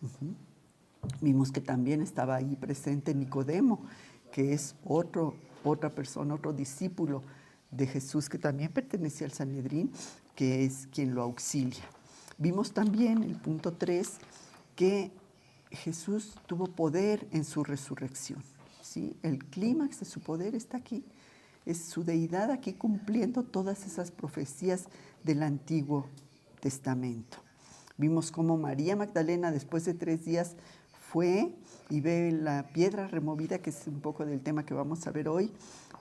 Uh-huh. Vimos que también estaba ahí presente Nicodemo, que es otra persona, otro discípulo de Jesús que también pertenecía al Sanedrín, que es quien lo auxilia. Vimos también, el punto 3, que Jesús tuvo poder en su resurrección, ¿sí? El clímax de su poder está aquí. Es su deidad aquí cumpliendo todas esas profecías del Antiguo Testamento. Vimos cómo María Magdalena, después de 3 días, fue y ve la piedra removida, que es un poco del tema que vamos a ver hoy.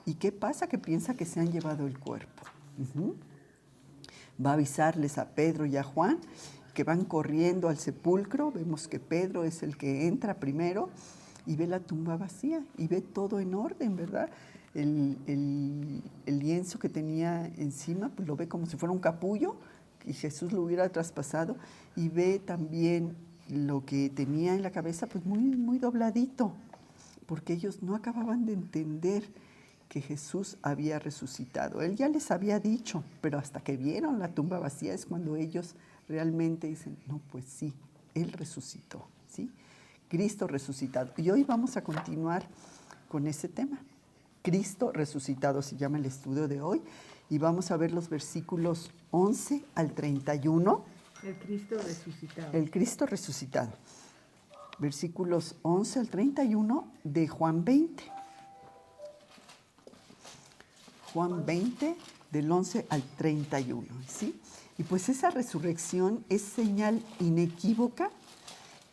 ¿Y qué pasa? Que piensa que se han llevado el cuerpo. Uh-huh. Va a avisarles a Pedro y a Juan, que van corriendo al sepulcro. Vemos que Pedro es el que entra primero y ve la tumba vacía y ve todo en orden, ¿verdad? El lienzo que tenía encima, pues lo ve como si fuera un capullo y Jesús lo hubiera traspasado, y ve también lo que tenía en la cabeza, pues muy, muy dobladito, porque ellos no acababan de entender que Jesús había resucitado. Él ya les había dicho, pero hasta que vieron la tumba vacía es cuando ellos realmente dicen, no, pues sí, Él resucitó, ¿sí? Cristo resucitado. Y hoy vamos a continuar con ese tema. Cristo resucitado se llama el estudio de hoy, y vamos a ver los versículos 11 al 31. El Cristo resucitado. El Cristo resucitado. Versículos 11 al 31 de Juan 20. Juan 20, del 11 al 31, ¿sí? Y pues esa resurrección es señal inequívoca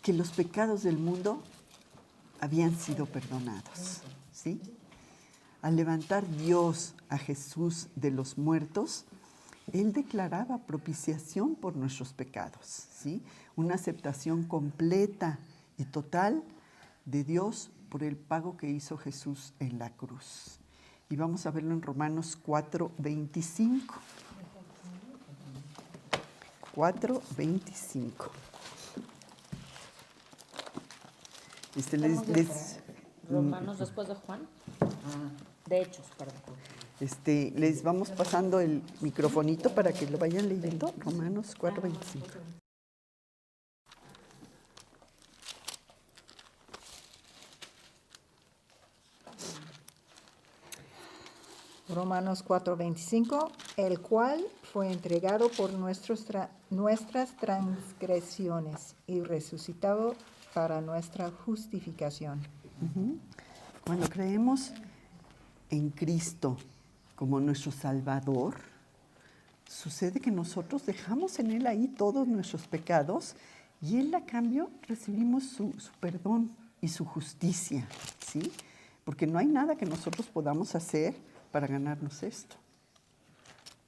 que los pecados del mundo habían sido perdonados, ¿sí? Al levantar Dios a Jesús de los muertos, Él declaraba propiciación por nuestros pecados, ¿sí? Una aceptación completa y total de Dios por el pago que hizo Jesús en la cruz. Y vamos a verlo en Romanos 4:25. 4:25. Romanos después de Juan. De Hechos, perdón. Les vamos pasando el microfonito para que lo vayan leyendo. Romanos 4:25. Romanos 4:25, el cual fue entregado por nuestras transgresiones y resucitado para nuestra justificación. Uh-huh. Cuando creemos en Cristo como nuestro Salvador, sucede que nosotros dejamos en Él ahí todos nuestros pecados, y Él a cambio recibimos su perdón y su justicia, ¿sí? Porque no hay nada que nosotros podamos hacer para ganarnos esto.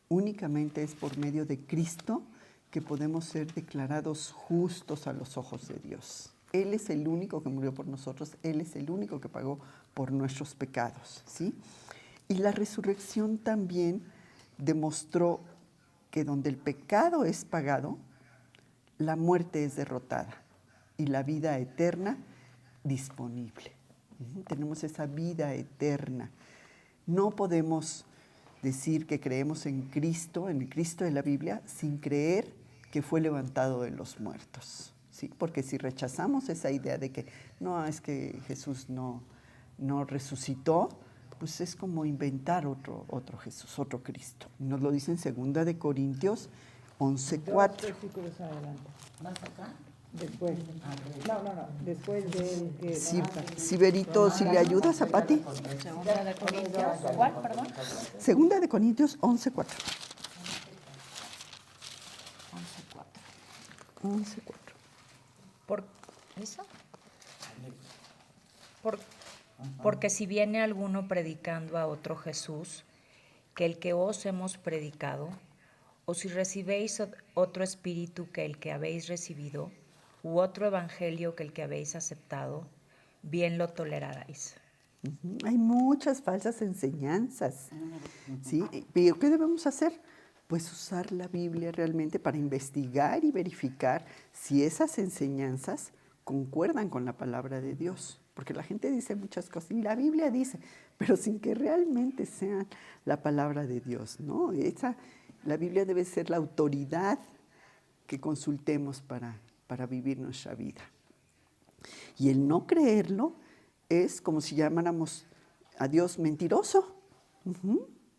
Únicamente es por medio de Cristo que podemos ser declarados justos a los ojos de Dios. Él es el único que murió por nosotros, Él es el único que pagó por nuestros pecados, ¿sí? Y la resurrección también demostró que donde el pecado es pagado, la muerte es derrotada y la vida eterna disponible. Tenemos esa vida eterna. No podemos decir que creemos en el Cristo de la Biblia, sin creer que fue levantado de los muertos, ¿sí? Porque si rechazamos esa idea de que no, es que Jesús no resucitó, pues es como inventar otro Jesús, otro Cristo. Nos lo dice en 2 Corintios 11:4. 2 versículos adelante. ¿Más acá? Después. No. Después de que... Si Berito, si le ayudas a Pati. Segunda de Corintios, ¿cuál, perdón? 2 Corintios 11:4. 11:4. ¿Por eso? Porque si viene alguno predicando a otro Jesús que el que os hemos predicado, o si recibéis otro espíritu que el que habéis recibido, u otro evangelio que el que habéis aceptado, bien lo toleraréis. Hay muchas falsas enseñanzas, ¿sí? Pero ¿qué debemos hacer? Pues usar la Biblia realmente para investigar y verificar si esas enseñanzas concuerdan con la palabra de Dios. Porque la gente dice muchas cosas, y la Biblia dice, pero sin que realmente sean la palabra de Dios, ¿no? La Biblia debe ser la autoridad que consultemos para vivir nuestra vida. Y el no creerlo es como si llamáramos a Dios mentiroso,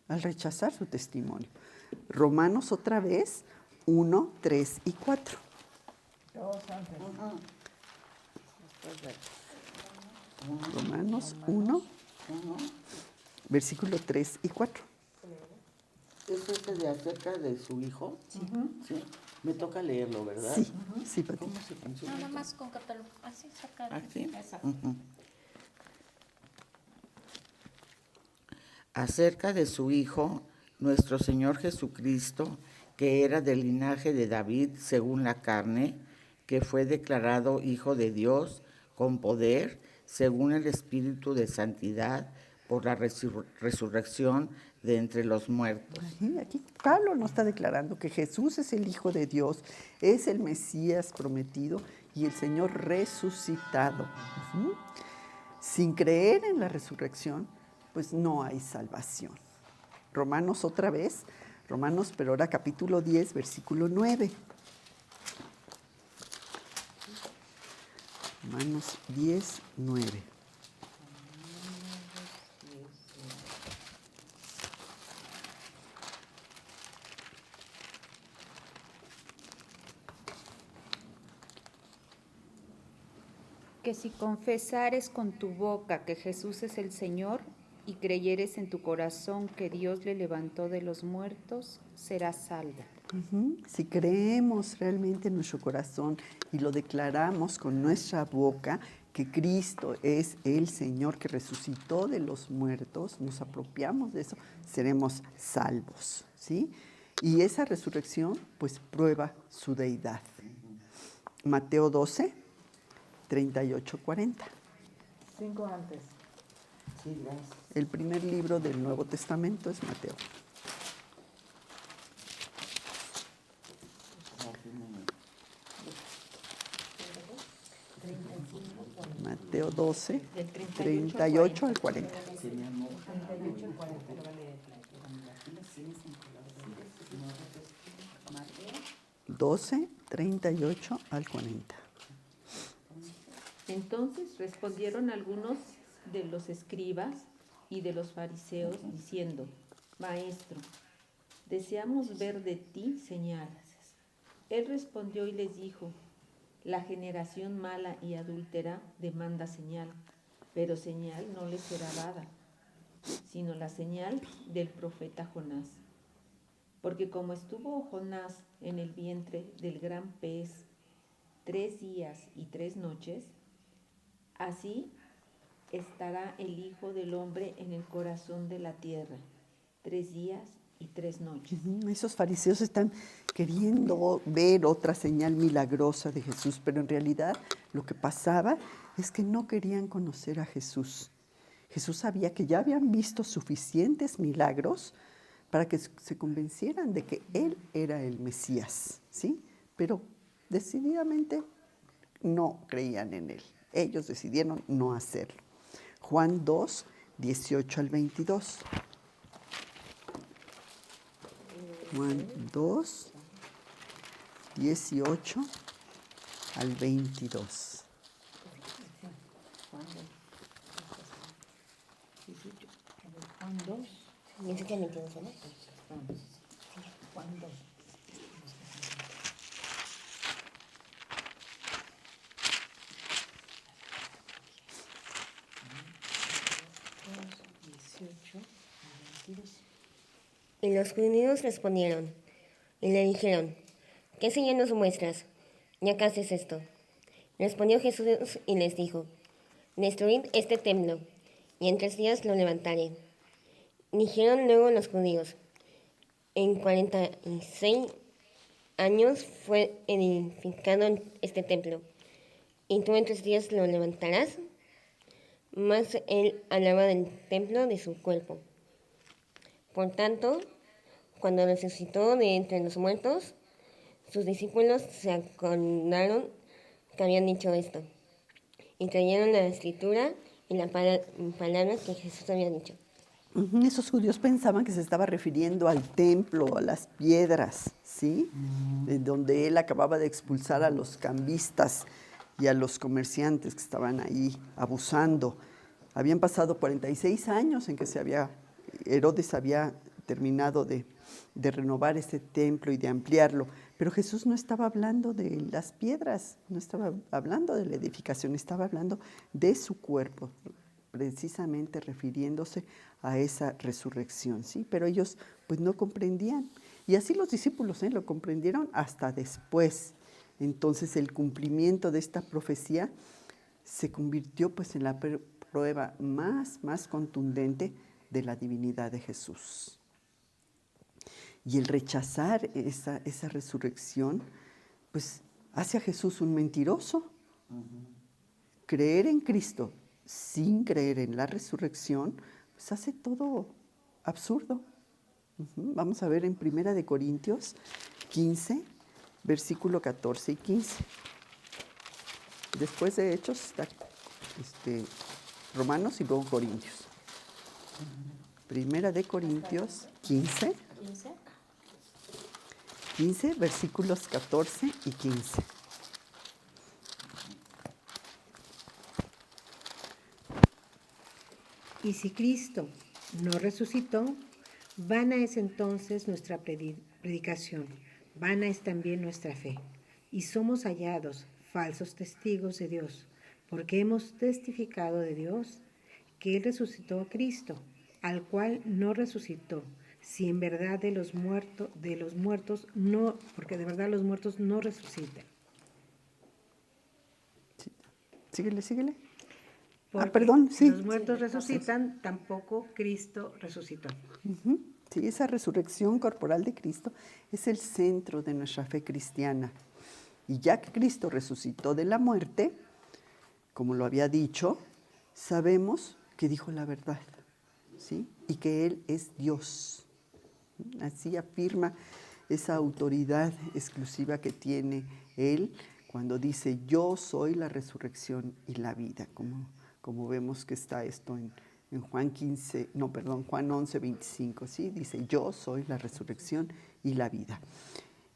al rechazar su testimonio. Romanos otra vez, 1, 3 y 4. Romanos 1, versículo 3 y 4. ¿Es este de acerca de su hijo? Sí. ¿Sí? Me toca leerlo, ¿verdad? Sí, sí, Pati. ¿Cómo se funciona? Nada más con que te lo así cerca de ¿Así? Exacto. Acerca de su hijo, nuestro Señor Jesucristo, que era del linaje de David según la carne, que fue declarado Hijo de Dios con poder, según el Espíritu de Santidad, por la resurrección de entre los muertos. Aquí Pablo nos está declarando que Jesús es el Hijo de Dios, es el Mesías prometido y el Señor resucitado. Sin creer en la resurrección, pues no hay salvación. Romanos otra vez, Romanos, pero ahora capítulo 10, versículo 9. Romanos 10, 9. Que si confesares con tu boca que Jesús es el Señor y creyeres en tu corazón que Dios le levantó de los muertos, serás salvo. Si creemos realmente en nuestro corazón y lo declaramos con nuestra boca, que Cristo es el Señor que resucitó de los muertos, nos apropiamos de eso, seremos salvos, ¿sí? Y esa resurrección, pues, prueba su deidad. Mateo 12, 38, 40. 5 antes. Sí, gracias. El primer libro del Nuevo Testamento es Mateo. Mateo 12, 38 al 40. 12, 38 al 40. Entonces respondieron algunos de los escribas y de los fariseos diciendo: Maestro, deseamos ver de ti señal. Él respondió y les dijo: La generación mala y adúltera demanda señal, pero señal no les será dada, sino la señal del profeta Jonás. Porque como estuvo Jonás en el vientre del gran pez 3 días y 3 noches, así estará el Hijo del Hombre en el corazón de la tierra, 3 días y 3 noches. Esos fariseos están queriendo ver otra señal milagrosa de Jesús, pero en realidad lo que pasaba es que no querían conocer a Jesús. Jesús sabía que ya habían visto suficientes milagros para que se convencieran de que Él era el Mesías, ¿sí? Pero decididamente no creían en Él. Ellos decidieron no hacerlo. Juan 2, 18 al 22. Juan 2, 18 al 22. Juan 2. ¿Y ese que me entiendes, no? Juan 2. Y los judíos respondieron y le dijeron: ¿Qué señal nos muestras, ya que haces esto? Respondió Jesús y les dijo: Destruid este templo, y en 3 días lo levantaré. Dijeron luego los judíos: En 46 años fue edificado este templo, y tú en 3 días lo levantarás. Mas él hablaba del templo de su cuerpo. Por tanto, cuando resucitó de entre los muertos, sus discípulos se acordaron que habían dicho esto, y creyeron la escritura y la palabra que Jesús había dicho. Esos judíos pensaban que se estaba refiriendo al templo, a las piedras, ¿sí? De donde él acababa de expulsar a los cambistas y a los comerciantes que estaban ahí abusando. Habían pasado 46 años en que Herodes había terminado de renovar ese templo y de ampliarlo, pero Jesús no estaba hablando de las piedras, no estaba hablando de la edificación, estaba hablando de su cuerpo, precisamente refiriéndose a esa resurrección, ¿sí? Pero ellos pues no comprendían, y así los discípulos lo comprendieron hasta después. Entonces el cumplimiento de esta profecía se convirtió pues en la prueba más contundente de la divinidad de Jesús. Y el rechazar esa resurrección, pues hace a Jesús un mentiroso. Creer en Cristo sin creer en la resurrección, pues hace todo absurdo. Vamos a ver en 1 Corintios 15, versículo 14 y 15. Después de Hechos está Romanos y luego Corintios. 1 Corintios 15, versículos 14 y 15. Y si Cristo no resucitó, vana es entonces nuestra predicación, vana es también nuestra fe. Y somos hallados falsos testigos de Dios, porque hemos testificado de Dios que Él resucitó a Cristo, al cual no resucitó, si en verdad de los muertos no, porque de verdad los muertos no resucitan. Síguele. Porque Perdón, sí. los muertos resucitan, tampoco Cristo resucitó. Sí, esa resurrección corporal de Cristo es el centro de nuestra fe cristiana. Y ya que Cristo resucitó de la muerte, como lo había dicho, sabemos que dijo la verdad, ¿sí? Y que Él es Dios. Así afirma esa autoridad exclusiva que tiene Él cuando dice, yo soy la resurrección y la vida, como vemos que está esto en Juan 11, 25, ¿sí? Dice, yo soy la resurrección y la vida.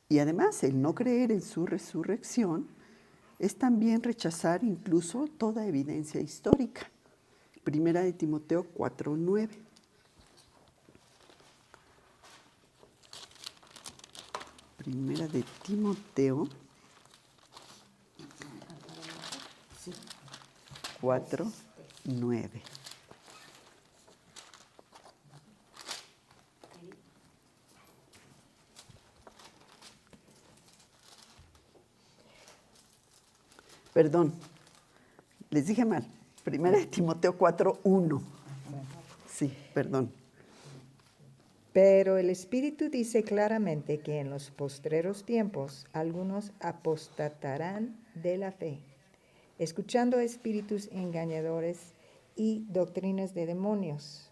Y además, el no creer en su resurrección es también rechazar incluso toda evidencia histórica. 1 Timoteo 4:9. Primera de Timoteo 4:9. Perdón, les dije mal. 1 Timoteo 4:1. Sí, perdón. Pero el Espíritu dice claramente que en los postreros tiempos algunos apostatarán de la fe, escuchando espíritus engañadores y doctrinas de demonios.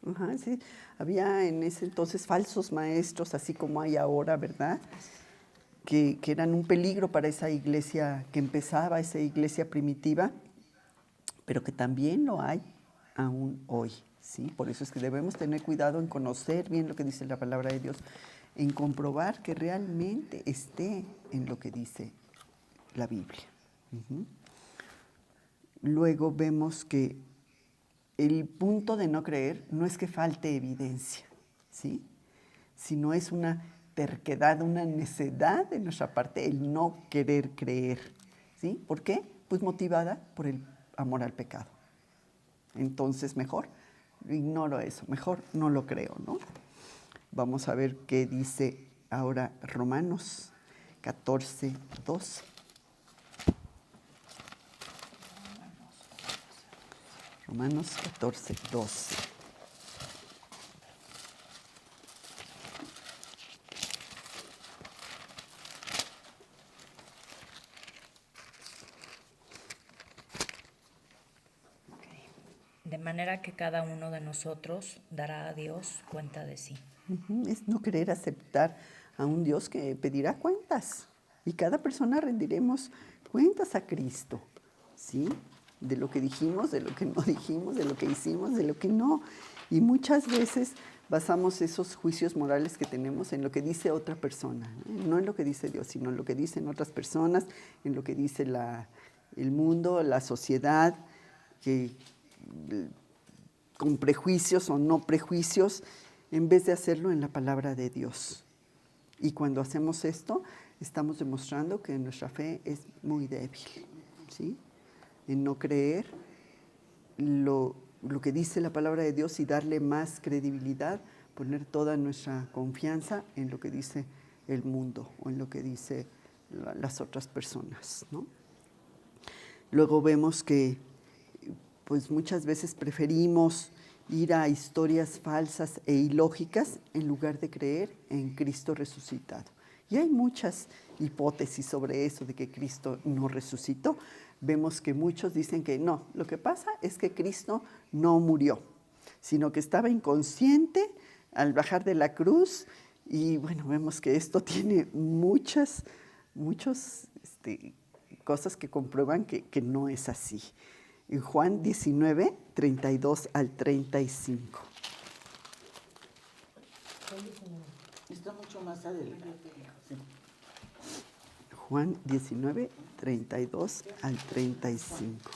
Ajá, sí. Había en ese entonces falsos maestros, así como hay ahora, ¿verdad? Que eran un peligro para esa iglesia que empezaba, esa iglesia primitiva, pero que también lo hay aún hoy, ¿sí? Por eso es que debemos tener cuidado en conocer bien lo que dice la palabra de Dios, en comprobar que realmente esté en lo que dice la Biblia. Luego vemos que el punto de no creer no es que falte evidencia, ¿sí? Sino es una terquedad, una necedad de nuestra parte, el no querer creer, ¿sí? ¿Por qué? Pues motivada por el amor al pecado. Entonces, mejor ignoro eso, mejor no lo creo, ¿no? Vamos a ver qué dice ahora Romanos 14:12. Romanos 14:12. De manera que cada uno de nosotros dará a Dios cuenta de sí. Es no querer aceptar a un Dios que pedirá cuentas. Y cada persona rendiremos cuentas a Cristo, ¿sí? de lo que dijimos, de lo que no dijimos, de lo que hicimos, de lo que no. Y muchas veces basamos esos juicios morales que tenemos en lo que dice otra persona, no en lo que dice Dios, sino en lo que dicen otras personas, en lo que dice el mundo, la sociedad, con prejuicios o no prejuicios, en vez de hacerlo en la palabra de Dios. Y cuando hacemos esto, estamos demostrando que nuestra fe es muy débil, ¿sí? En no creer lo que dice la palabra de Dios y darle más credibilidad, poner toda nuestra confianza en lo que dice el mundo o en lo que dice las otras personas, ¿no? Luego vemos que pues muchas veces preferimos ir a historias falsas e ilógicas en lugar de creer en Cristo resucitado. Y hay muchas hipótesis sobre eso, de que Cristo no resucitó. Vemos que muchos dicen que no, lo que pasa es que Cristo no murió, sino que estaba inconsciente al bajar de la cruz. Y bueno, vemos que esto tiene muchas cosas que comprueban que no es así. En Juan 19, 32 al 35. Está mucho más adelante. Sí. Juan 19, 32 al 35.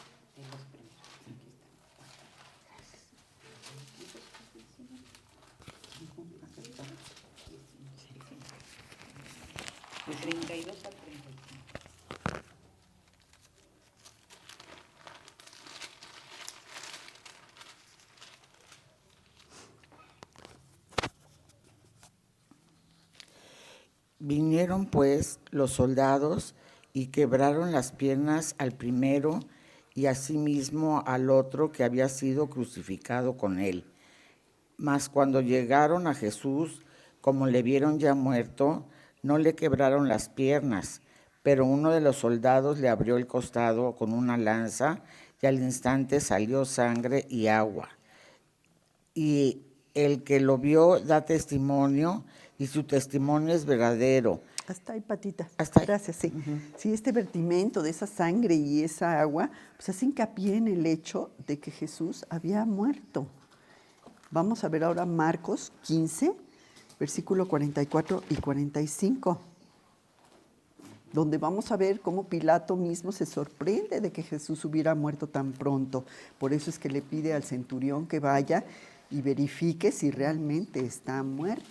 De 32 al 35. Vinieron pues los soldados y quebraron las piernas al primero y asimismo al otro que había sido crucificado con él. Mas cuando llegaron a Jesús, como le vieron ya muerto, no le quebraron las piernas, pero uno de los soldados le abrió el costado con una lanza y al instante salió sangre y agua. Y el que lo vio da testimonio y su testimonio es verdadero. Hasta ahí, Patita. Hasta ahí. Gracias, sí. Sí, este vertimento de esa sangre y esa agua, pues hace hincapié en el hecho de que Jesús había muerto. Vamos a ver ahora Marcos 15, versículo 44 y 45, donde vamos a ver cómo Pilato mismo se sorprende de que Jesús hubiera muerto tan pronto. Por eso es que le pide al centurión que vaya y verifique si realmente está muerto,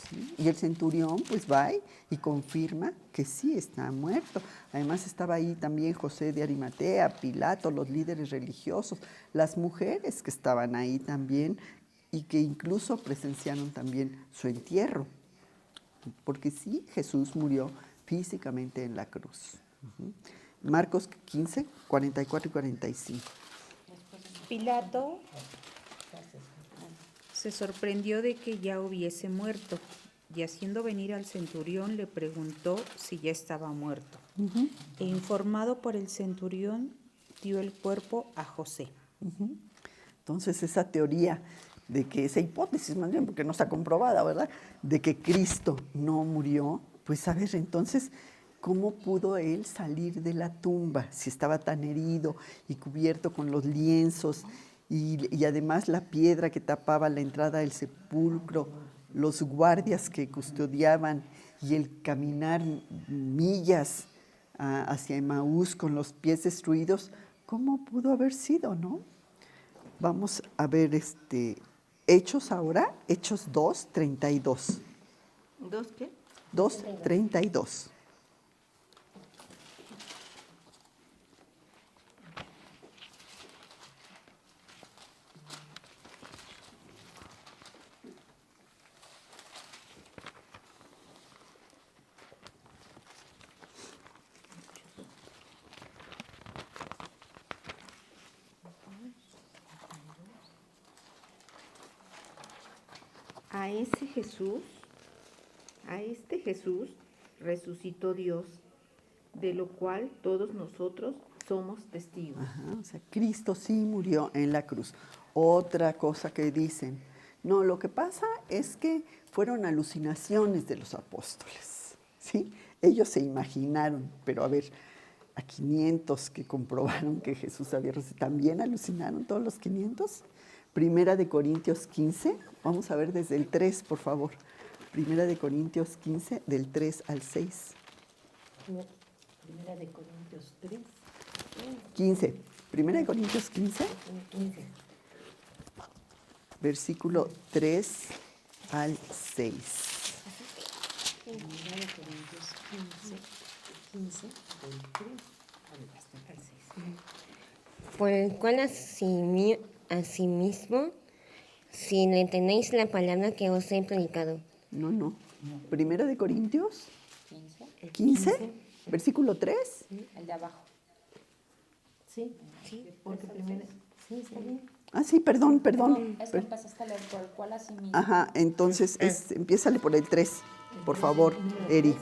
¿sí? Y el centurión pues va y confirma que sí está muerto. Además estaba ahí también José de Arimatea, Pilato, los líderes religiosos, las mujeres que estaban ahí también y que incluso presenciaron también su entierro. Porque sí, Jesús murió físicamente en la cruz. Marcos 15, 44 y 45. Pilato se sorprendió de que ya hubiese muerto, y haciendo venir al centurión le preguntó si ya estaba muerto. E informado por el centurión, dio el cuerpo a José. Entonces esa teoría de que, esa hipótesis más bien, porque no está comprobada, ¿verdad?, de que Cristo no murió, pues a ver, entonces, ¿cómo pudo él salir de la tumba si estaba tan herido y cubierto con los lienzos y además la piedra que tapaba la entrada del sepulcro, los guardias que custodiaban y el caminar millas hacia Emaús con los pies destruidos? ¿Cómo pudo haber sido, no? Vamos a ver Hechos ahora, Hechos 2, 32. ¿Dos qué? 2, 32. A este Jesús resucitó Dios, de lo cual todos nosotros somos testigos. O sea, Cristo sí murió en la cruz. Otra cosa que dicen, no, lo que pasa es que fueron alucinaciones de los apóstoles, ¿sí? Ellos se imaginaron, pero a ver, a 500 que comprobaron que Jesús había resucitado. ¿También alucinaron todos los 500? Primera de Corintios 15, vamos a ver desde el 3, por favor. Primera de Corintios 15, del 3 al 6. Primera de Corintios 3. 15. Primera de Corintios 15, 15. versículo 3 al 6. Primera de Corintios 15, del 3 hasta el 6. Por el cual asimismo, si le tenéis la palabra que os he predicado. No. Primera de Corintios 15, versículo 3. El de abajo. Sí, porque primero. Sí, está bien. Ah, sí, perdón. Es que empezaste a leer por el cual así mismo. Ajá, entonces empiézale por el 3, por favor, Eri.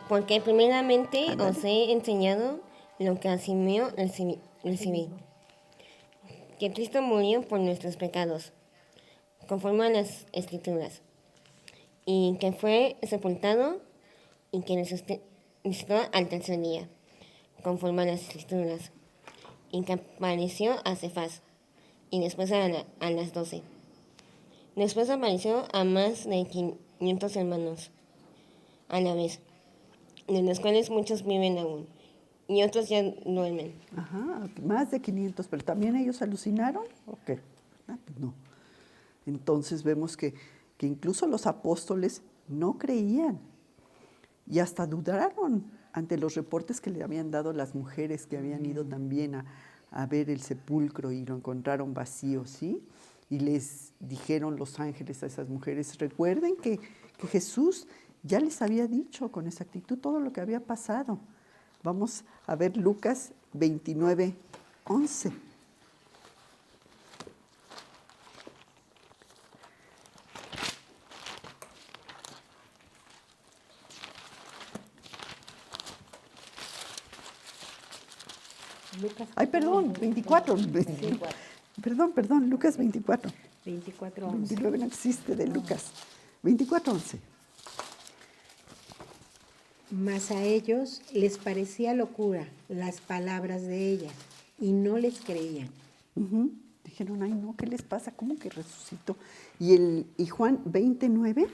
Porque primeramente os he enseñado lo que asimismo recibí. Que Cristo murió por nuestros pecados, conforme a las Escrituras, y que fue sepultado y que resucitó al tercer día, conforme a las Escrituras, y que apareció a Cefas, y después a las 12. Después apareció a más de 500 hermanos a la vez, de los cuales muchos viven aún, y otros ya duermen. Ajá, más de 500, pero también ellos alucinaron. Ok, pues no. Entonces vemos que incluso los apóstoles no creían y hasta dudaron ante los reportes que le habían dado las mujeres que habían ido también a ver el sepulcro y lo encontraron vacío, ¿sí? Y les dijeron los ángeles a esas mujeres, recuerden que Jesús ya les había dicho con exactitud todo lo que había pasado. Vamos a ver Lucas 29, 11. Lucas. Ay, perdón, 24. Perdón, Lucas 24. 24, 11. 29 no existe de Lucas. 24, 11. Mas a ellos les parecía locura las palabras de ella y no les creían. Ujú. Dijeron, ay no, ¿qué les pasa? ¿Cómo que resucitó? Y Juan 29.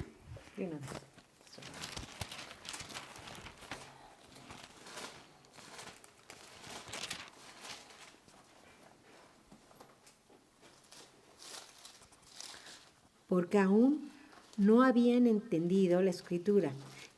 De una vez. Porque aún no habían entendido la escritura,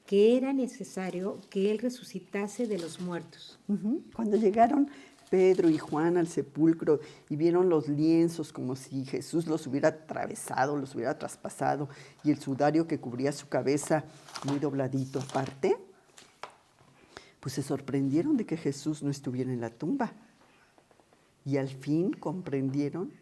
que era necesario que él resucitase de los muertos. Ujú. Cuando llegaron Pedro y Juan al sepulcro y vieron los lienzos como si Jesús los hubiera atravesado, los hubiera traspasado, y el sudario que cubría su cabeza muy dobladito aparte, pues se sorprendieron de que Jesús no estuviera en la tumba. Y al fin comprendieron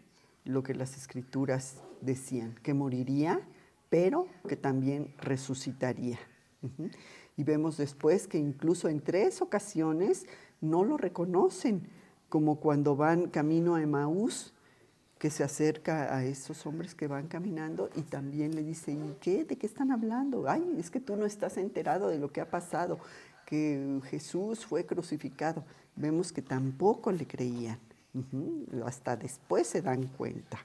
lo que las Escrituras decían, que moriría, pero que también resucitaría. Ujú. Y vemos después que incluso en 3 ocasiones no lo reconocen, como cuando van camino a Emaús, que se acerca a esos hombres que van caminando y también le dice, ¿y qué? ¿De qué están hablando? Ay, es que tú no estás enterado de lo que ha pasado, que Jesús fue crucificado. Vemos que tampoco le creían. Ujú. Hasta después se dan cuenta.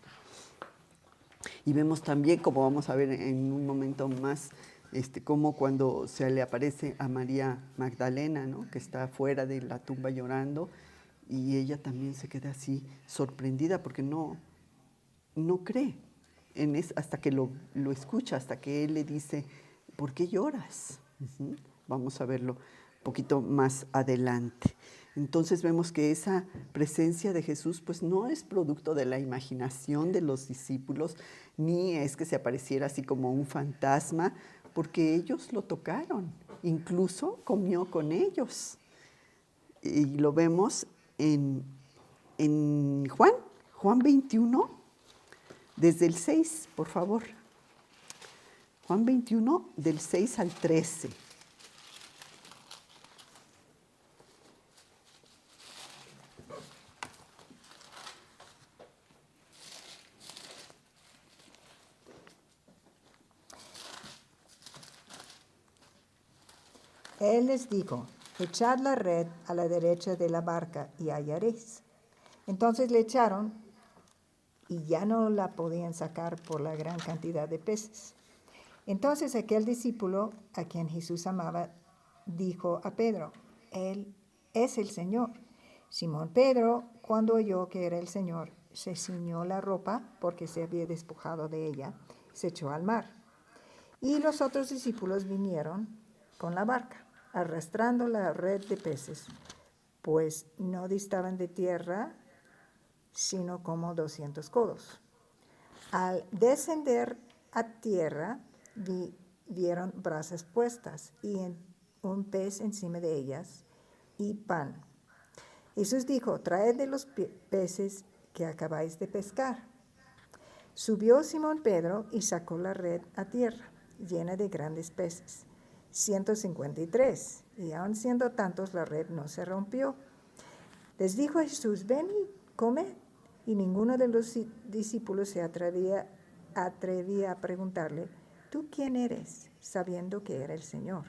Y vemos también, como vamos a ver en un momento más, como cuando se le aparece a María Magdalena, ¿no? Que está fuera de la tumba llorando, y ella también se queda así sorprendida porque no cree hasta que lo escucha, hasta que él le dice, ¿por qué lloras? Ujú. Vamos a verlo un poquito más adelante. Entonces vemos que esa presencia de Jesús pues no es producto de la imaginación de los discípulos, ni es que se apareciera así como un fantasma, porque ellos lo tocaron, incluso comió con ellos. Y lo vemos en Juan 21, desde el 6, por favor. Juan 21, del 6 al 13. Él les dijo, echad la red a la derecha de la barca y hallaréis. Entonces le echaron y ya no la podían sacar por la gran cantidad de peces. Entonces aquel discípulo a quien Jesús amaba dijo a Pedro: Él es el Señor. Simón Pedro, cuando oyó que era el Señor, se ciñó la ropa porque se había despojado de ella, se echó al mar. Y los otros discípulos vinieron con la barca, arrastrando la red de peces, pues no distaban de tierra sino como 200 codos. Al descender a tierra, vieron brasas puestas y un pez encima de ellas y pan. Jesús dijo: traed de los peces que acabáis de pescar. Subió Simón Pedro y sacó la red a tierra, llena de grandes peces, 153, y aun siendo tantos la red no se rompió. Les dijo Jesús: ven y comed. Y ninguno de los discípulos se atrevía a preguntarle: ¿tú quién eres?, sabiendo que era el Señor.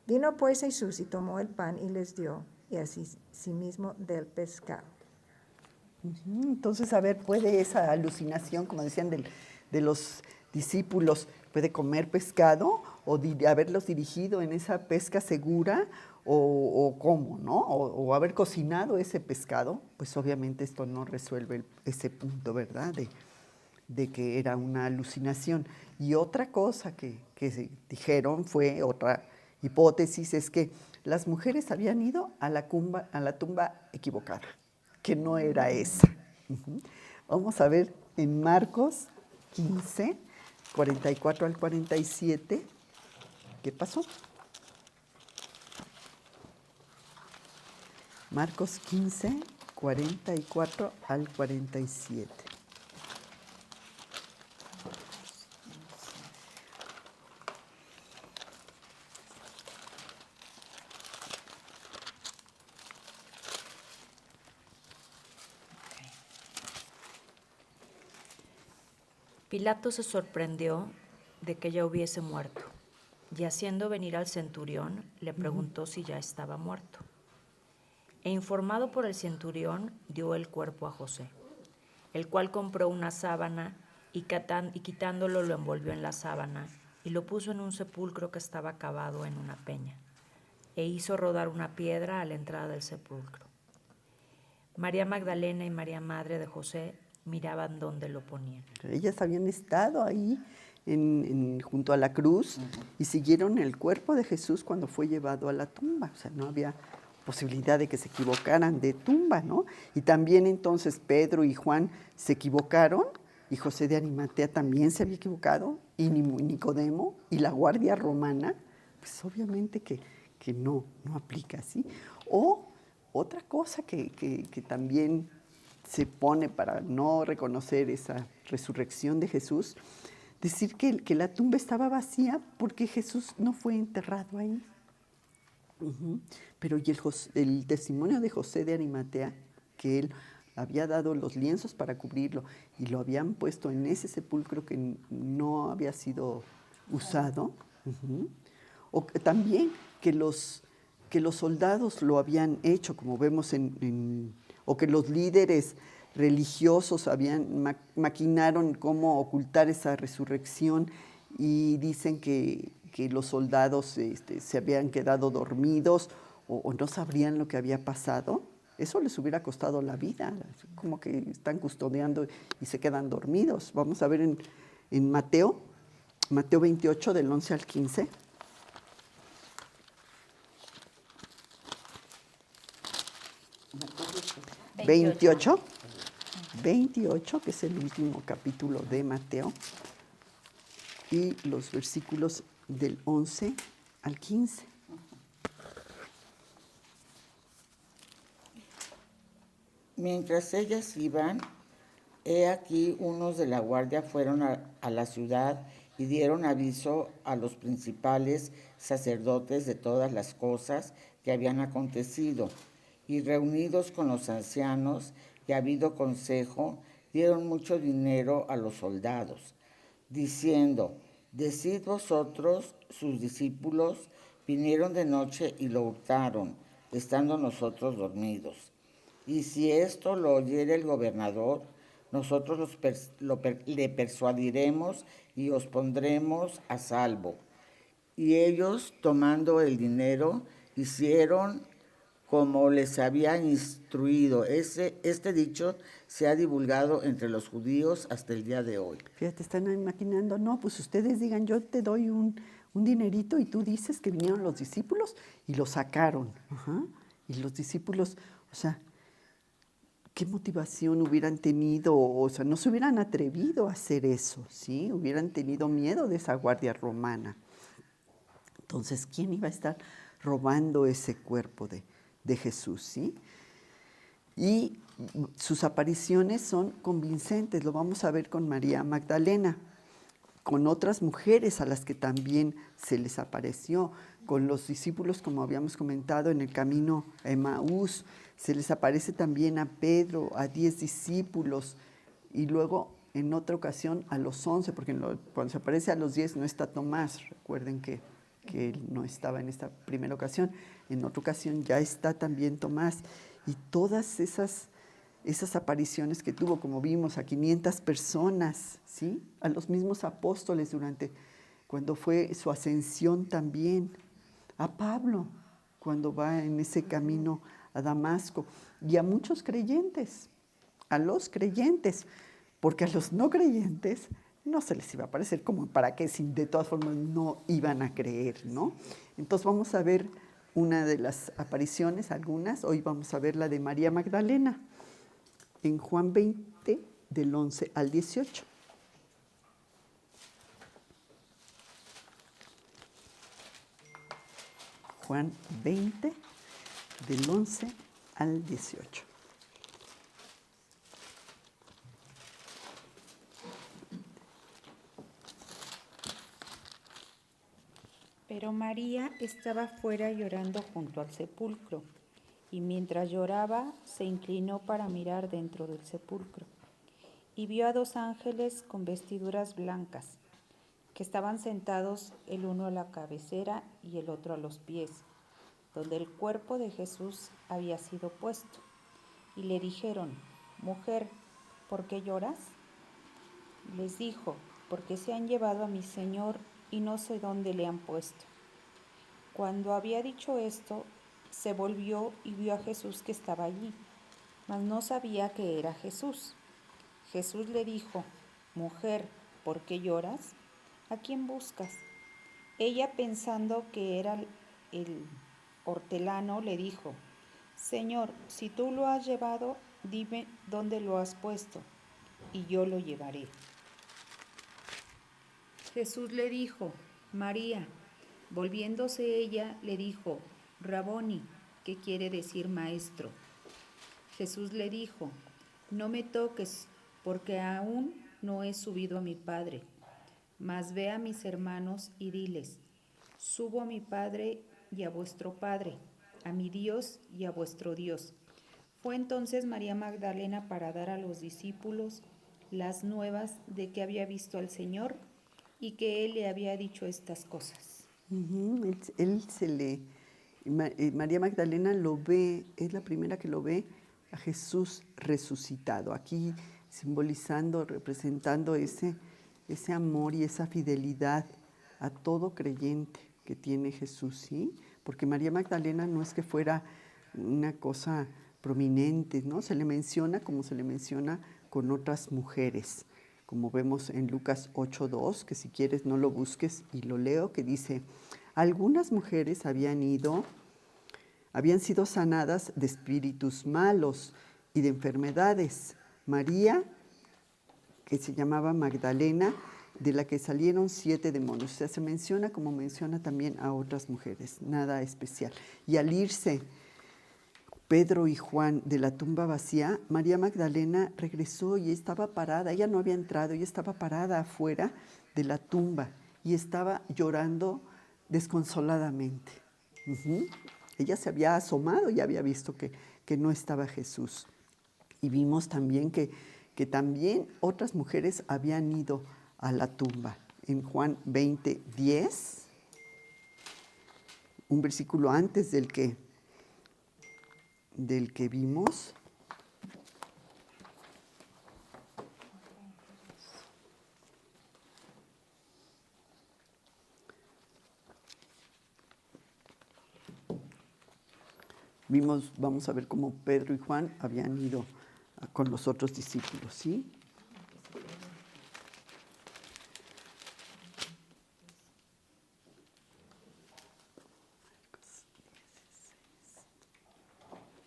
Vino pues Jesús y tomó el pan y les dio, y así mismo del pescado. Entonces, a ver, ¿puede esa alucinación, como decían, de los discípulos, puede comer pescado o haberlos dirigido en esa pesca segura o cómo, ¿no? O haber cocinado ese pescado? Pues obviamente esto no resuelve ese punto, ¿verdad? De que era una alucinación. Y otra cosa que dijeron fue, otra hipótesis, es que las mujeres habían ido a la tumba equivocada, que no era esa. Vamos a ver en Marcos 15, 44 al 47, ¿qué pasó? Marcos 15, 44 al 47. Pilato se sorprendió de que ya hubiese muerto, y haciendo venir al centurión, le preguntó si ya estaba muerto. E informado por el centurión, dio el cuerpo a José, el cual compró una sábana y quitándolo lo envolvió en la sábana y lo puso en un sepulcro que estaba cavado en una peña, e hizo rodar una piedra a la entrada del sepulcro. María Magdalena y María, madre de José, miraban dónde lo ponían. Ellas habían estado ahí junto a la cruz y siguieron el cuerpo de Jesús cuando fue llevado a la tumba. O sea, no había posibilidad de que se equivocaran de tumba, ¿no? Y también entonces Pedro y Juan se equivocaron, y José de Arimatea también se había equivocado, y Nicodemo y la guardia romana, pues obviamente que no aplica, ¿sí? O otra cosa que también se pone para no reconocer esa resurrección de Jesús, decir que la tumba estaba vacía porque Jesús no fue enterrado ahí. Pero y el testimonio de José de Arimatea, que él había dado los lienzos para cubrirlo y lo habían puesto en ese sepulcro que no había sido usado, o también que los soldados lo habían hecho, como vemos o que los líderes religiosos maquinaron cómo ocultar esa resurrección, y dicen que los soldados se habían quedado dormidos o no sabrían lo que había pasado. Eso les hubiera costado la vida, como que están custodiando y se quedan dormidos. Vamos a ver en Mateo 28, del 11 al 15. ¿28? 28, que es el último capítulo de Mateo, y los versículos del 11 al 15. Mientras ellas iban, he aquí unos de la guardia fueron a la ciudad y dieron aviso a los principales sacerdotes de todas las cosas que habían acontecido, y reunidos con los ancianos y habido consejo, dieron mucho dinero a los soldados, diciendo: decid vosotros, sus discípulos, Vinieron de noche y lo hurtaron, estando nosotros dormidos. Y si esto lo oyere el gobernador, nosotros le persuadiremos y os pondremos a salvo. Y ellos, tomando el dinero, hicieron como les había instruido. Este dicho se ha divulgado entre los judíos hasta el día de hoy. Fíjate, están imaginando, no, pues ustedes digan, yo te doy un dinerito y tú dices que vinieron los discípulos y lo sacaron. Ajá. Y los discípulos, o sea, ¿qué motivación hubieran tenido? O sea, no se hubieran atrevido a hacer eso, ¿sí? Hubieran tenido miedo de esa guardia romana. Entonces, ¿quién iba a estar robando ese cuerpo de Jesús, sí? Y sus apariciones son convincentes, lo vamos a ver con María Magdalena, con otras mujeres a las que también se les apareció, con los discípulos, como habíamos comentado, en el camino a Emaús, se les aparece también a Pedro, a 10 discípulos, y luego en otra ocasión a los 11, porque cuando se aparece a los 10 no está Tomás, recuerden que él no estaba en esta primera ocasión, en otra ocasión ya está también Tomás, y todas esas apariciones que tuvo, como vimos, a 500 personas, ¿sí? A los mismos apóstoles cuando fue su ascensión también, a Pablo, cuando va en ese camino a Damasco, y a muchos creyentes, a los creyentes, porque a los no creyentes no se les iba a aparecer, como para que si de todas formas no iban a creer, ¿no? Entonces vamos a ver una de las apariciones, algunas, hoy vamos a ver la de María Magdalena, en Juan 20, del 11 al 18. Juan 20, del 11 al 18. Pero María estaba fuera llorando junto al sepulcro, y mientras lloraba se inclinó para mirar dentro del sepulcro, y vio a 2 ángeles con vestiduras blancas, que estaban sentados el uno a la cabecera y el otro a los pies, donde el cuerpo de Jesús había sido puesto. Y le dijeron: Mujer, ¿por qué lloras? Les dijo: Porque se han llevado a mi Señor y no sé dónde le han puesto. Cuando había dicho esto, se volvió y vio a Jesús que estaba allí, mas no sabía que era Jesús. Jesús le dijo: Mujer, ¿por qué lloras? ¿A quién buscas? Ella, pensando que era el hortelano, le dijo: Señor, si tú lo has llevado, dime dónde lo has puesto, y yo lo llevaré. Jesús le dijo: María. Volviéndose ella, le dijo: Raboni, que quiere decir maestro. Jesús le dijo: No me toques, porque aún no he subido a mi Padre. Mas ve a mis hermanos y diles: Subo a mi Padre y a vuestro Padre, a mi Dios y a vuestro Dios. Fue entonces María Magdalena para dar a los discípulos las nuevas de que había visto al Señor y que Él le había dicho estas cosas. María Magdalena lo ve, es la primera que lo ve a Jesús resucitado, aquí simbolizando, representando ese amor y esa fidelidad a todo creyente que tiene Jesús, ¿sí? Porque María Magdalena no es que fuera una cosa prominente, ¿no? Se le menciona como se le menciona con otras mujeres, como vemos en Lucas 8:2, que si quieres no lo busques y lo leo, que dice: algunas mujeres habían sido sanadas de espíritus malos y de enfermedades. María, que se llamaba Magdalena, de la que salieron 7 demonios. O sea, se menciona como menciona también a otras mujeres, nada especial. Y al irse Pedro y Juan de la tumba vacía, María Magdalena regresó y estaba parada. Ella no había entrado, ella estaba parada afuera de la tumba y estaba llorando desconsoladamente. Ella se había asomado y había visto que no estaba Jesús. Y vimos también que también otras mujeres habían ido a la tumba. En Juan 20:10 un versículo antes del que vimos. Vamos a ver cómo Pedro y Juan habían ido con los otros discípulos, ¿sí?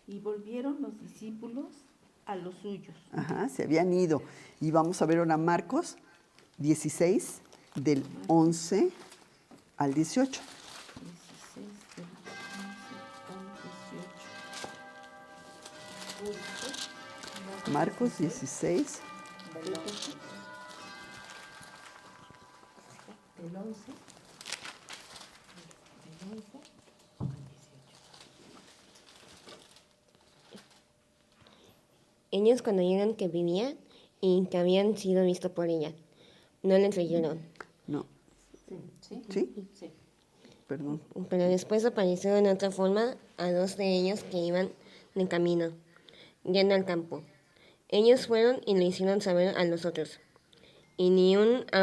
Y volvieron los discípulos a los suyos. Ajá, se habían ido. Y vamos a ver ahora Marcos 16, del 11 al 18. 16 del 11 al 18. Marcos 16. Del 11. Ellos cuando oyeron que vivía y que habían sido vistos por ella, no le creyeron. No. ¿Sí? Perdón. Pero después apareció en otra forma a dos de ellos que iban de camino, yendo al campo. Ellos fueron y le hicieron saber a los otros, y ni aún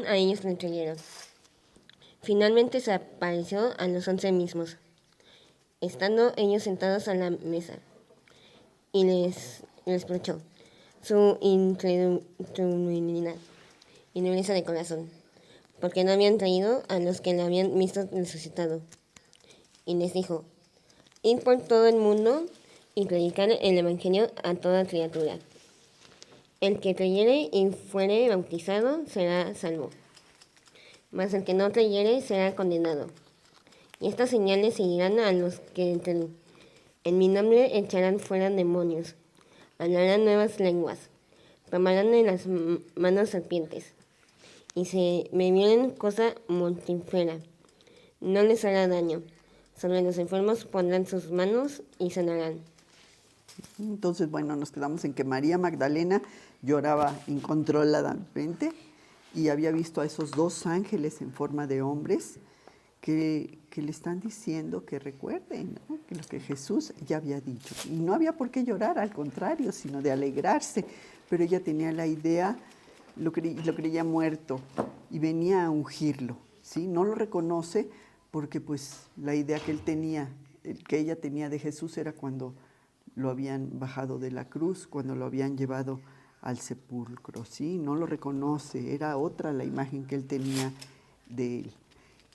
a ellos le creyeron. Finalmente se apareció a los 11 mismos, estando ellos sentados a la mesa, y les reprochó su incredulidad y dureza de corazón, porque no habían traído a los que le habían visto resucitado. Y les dijo: id por todo el mundo y predicar el evangelio a toda criatura. El que creyere y fuere bautizado será salvo, mas el que no creyere será condenado. Y estas señales seguirán a los que en mi nombre echarán fuera demonios, hablarán nuevas lenguas, tomarán en las manos serpientes, y si bebieren cosa mortífera, no les hará daño. Sobre los enfermos pondrán sus manos y sanarán. Entonces, bueno, nos quedamos en que María Magdalena lloraba incontroladamente y había visto a esos dos ángeles en forma de hombres que le están diciendo que recuerden, ¿no?, que lo que Jesús ya había dicho. Y no había por qué llorar, al contrario, sino de alegrarse. Pero ella tenía la idea, lo creía muerto y venía a ungirlo, ¿sí? No lo reconoce porque pues la idea que ella tenía de Jesús era cuando lo habían bajado de la cruz, cuando lo habían llevado al sepulcro, ¿sí? No lo reconoce, era otra la imagen que él tenía de él.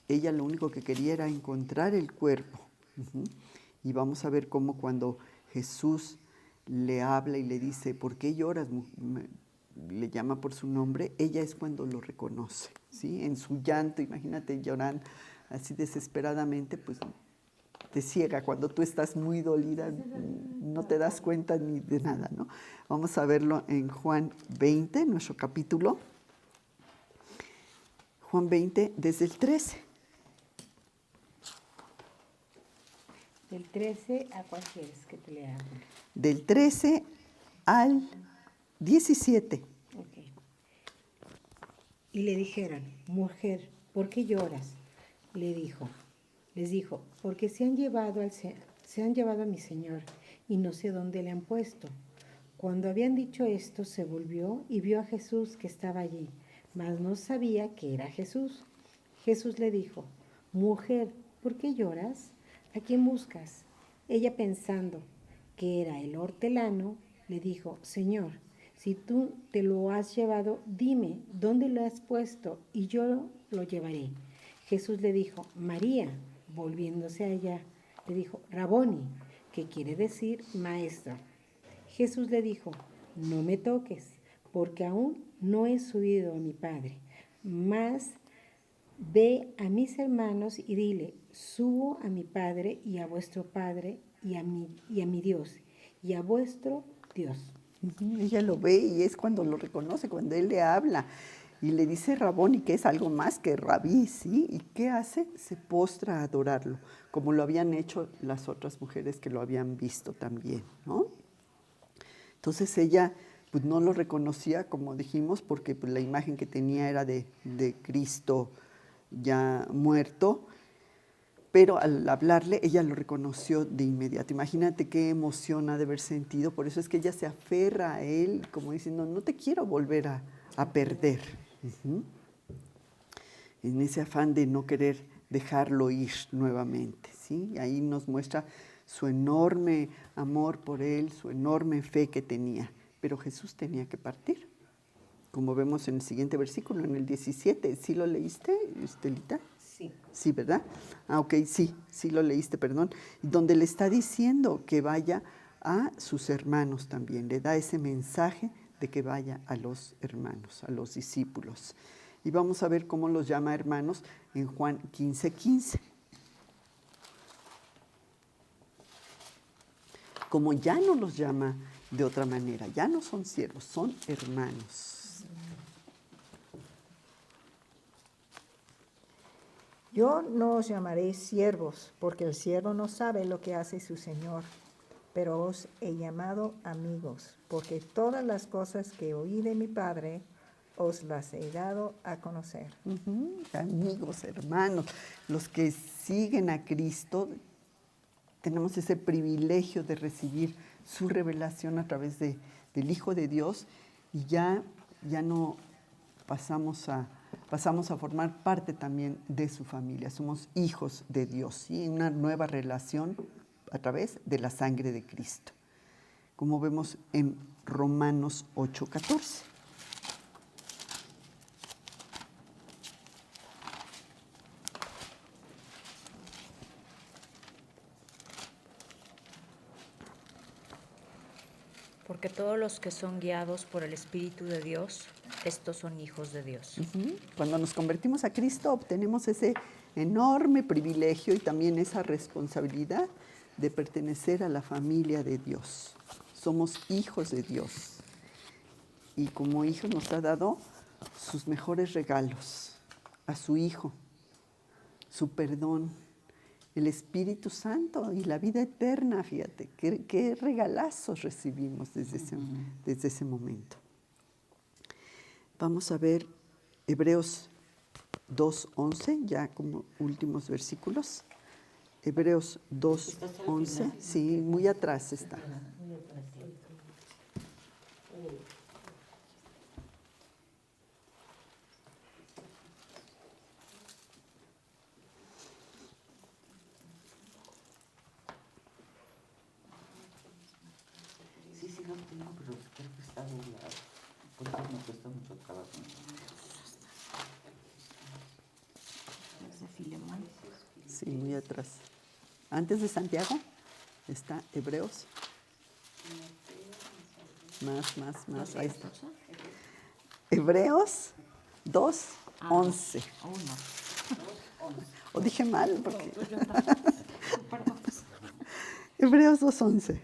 Ella lo único que quería era encontrar el cuerpo. Y vamos a ver cómo cuando Jesús le habla y le dice, ¿por qué lloras? Le llama por su nombre, ella es cuando lo reconoce, ¿sí? En su llanto, imagínate llorando así desesperadamente, pues te ciega. Cuando tú estás muy dolida, no te das cuenta ni de nada, ¿no? Vamos a verlo en Juan 20, nuestro capítulo. Juan 20, desde el 13. Del 13 a cuál quieres que te lea. Del 13 al 17. Ok. Y le dijeron, mujer, ¿por qué lloras? Les dijo, porque se han llevado a mi señor y no sé dónde le han puesto. Cuando habían dicho esto, se volvió y vio a Jesús que estaba allí, mas no sabía que era Jesús. Jesús le dijo, mujer, ¿por qué lloras? ¿A quién buscas? Ella, pensando que era el hortelano, le dijo, Señor, si tú te lo has llevado, dime dónde lo has puesto y yo lo llevaré. Jesús le dijo, María. Volviéndose a ella, le dijo, Raboni, que quiere decir maestro. Jesús le dijo, no me toques, porque aún no he subido a mi Padre, mas ve a mis hermanos y dile, subo a mi Padre y a vuestro Padre y a mi Dios y a vuestro Dios. Ella lo ve y es cuando lo reconoce, cuando él le habla y le dice Raboni, que es algo más que rabí, ¿sí? ¿Y qué hace? Se postra a adorarlo, como lo habían hecho las otras mujeres que lo habían visto también, ¿no? Entonces ella pues no lo reconocía, como dijimos, porque pues, la imagen que tenía era de Cristo ya muerto, pero al hablarle, ella lo reconoció de inmediato. Imagínate qué emoción ha de haber sentido. Por eso es que ella se aferra a él, como diciendo, no te quiero volver a perder. Uh-huh. En ese afán de no querer dejarlo ir nuevamente, ¿sí? Ahí nos muestra su enorme amor por él, su enorme fe que tenía. Pero Jesús tenía que partir, como vemos en el siguiente versículo, en el 17. ¿Sí lo leíste, Estelita? Sí. Sí, ¿verdad? Ok, sí lo leíste, perdón. Donde le está diciendo que vaya a sus hermanos también. Le da ese mensaje de que vaya a los hermanos, a los discípulos. Y vamos a ver cómo los llama hermanos en Juan 15:15. Como ya no los llama de otra manera, ya no son siervos, son hermanos. Yo no os llamaré siervos, porque el siervo no sabe lo que hace su señor, pero os he llamado amigos, porque todas las cosas que oí de mi Padre os las he dado a conocer. Uh-huh. Amigos, hermanos, los que siguen a Cristo, tenemos ese privilegio de recibir su revelación a través del Hijo de Dios y ya no pasamos a formar parte también de su familia. Somos hijos de Dios, ¿sí? Una nueva relación a través de la sangre de Cristo, como vemos en Romanos 8:14. Porque todos los que son guiados por el Espíritu de Dios, estos son hijos de Dios. Uh-huh. Cuando nos convertimos a Cristo, obtenemos ese enorme privilegio y también esa responsabilidad de pertenecer a la familia de Dios. Somos hijos de Dios. Y como hijos nos ha dado sus mejores regalos, a su Hijo, su perdón, el Espíritu Santo y la vida eterna. Fíjate, qué regalazos recibimos desde ese momento. Vamos a ver Hebreos 2:11, ya como últimos versículos. Hebreos 2:11, sí, muy atrás está. Sí lo tengo, pero creo que está doblado. Por eso me cuesta mucho trabajo. Es de Filemón. Sí, muy atrás. Antes de Santiago está Hebreos. Más, ahí está. Hebreos 2:11. O dije mal, porque... Hebreos 2:11.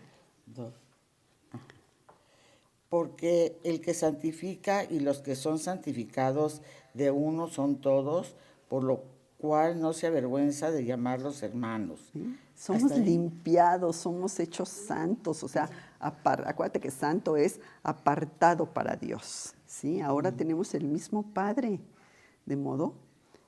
Porque el que santifica y los que son santificados de uno son todos, por lo cual no se avergüenza de llamarlos hermanos. ¿Sí? Somos limpiados, somos hechos santos, o sea, acuérdate que santo es apartado para Dios, ¿sí? Ahora tenemos el mismo Padre, de modo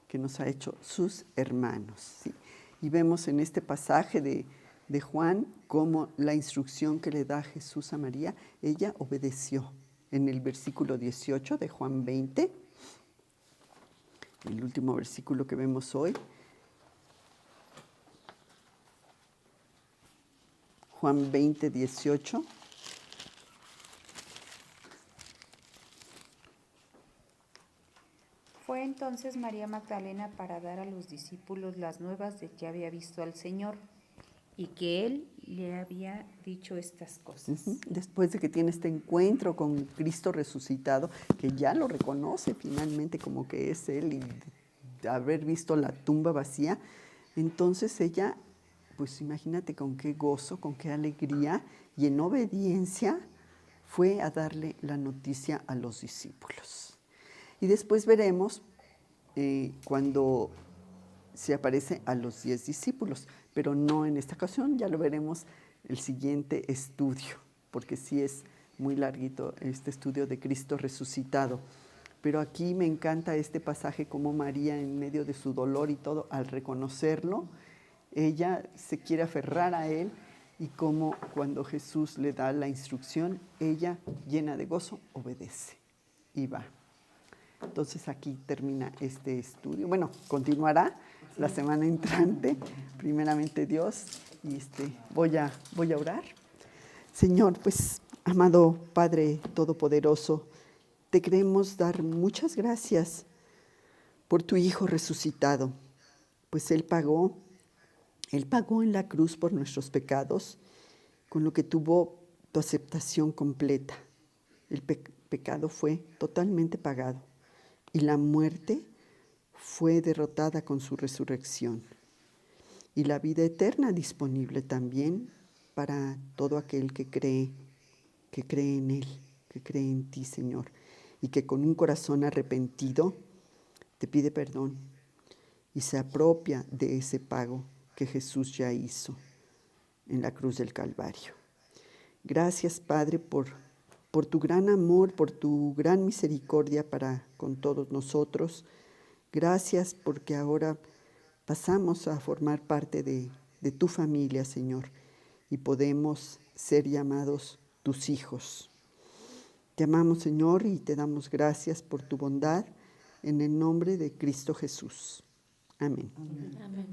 que nos ha hecho sus hermanos, ¿sí? Y vemos en este pasaje de Juan cómo la instrucción que le da Jesús a María, ella obedeció. En el versículo 18 de Juan 20, el último versículo que vemos hoy, Juan 20:18. Fue entonces María Magdalena para dar a los discípulos las nuevas de que había visto al Señor y que Él le había dicho estas cosas. Uh-huh. Después de que tiene este encuentro con Cristo resucitado, que ya lo reconoce finalmente como que es Él y de haber visto la tumba vacía, entonces ella, pues imagínate con qué gozo, con qué alegría y en obediencia fue a darle la noticia a los discípulos. Y después veremos cuando se aparece a los 10 discípulos, pero no en esta ocasión, ya lo veremos el siguiente estudio, porque sí es muy larguito este estudio de Cristo resucitado. Pero aquí me encanta este pasaje como María en medio de su dolor y todo, al reconocerlo, ella se quiere aferrar a él y cómo cuando Jesús le da la instrucción, ella, llena de gozo, obedece y va. Entonces aquí termina este estudio. Bueno, continuará la semana entrante, primeramente Dios, y voy a orar. Señor, pues, amado Padre Todopoderoso, te queremos dar muchas gracias por tu Hijo resucitado, pues Él pagó en la cruz por nuestros pecados, con lo que tuvo tu aceptación completa. El pecado fue totalmente pagado y la muerte fue derrotada con su resurrección. Y la vida eterna disponible también para todo aquel que cree en Él, que cree en ti, Señor, y que con un corazón arrepentido te pide perdón y se apropia de ese pago que Jesús ya hizo en la cruz del Calvario. Gracias, Padre, por tu gran amor, por tu gran misericordia para con todos nosotros. Gracias porque ahora pasamos a formar parte de tu familia, Señor, y podemos ser llamados tus hijos. Te amamos, Señor, y te damos gracias por tu bondad en el nombre de Cristo Jesús. Amén. Amén.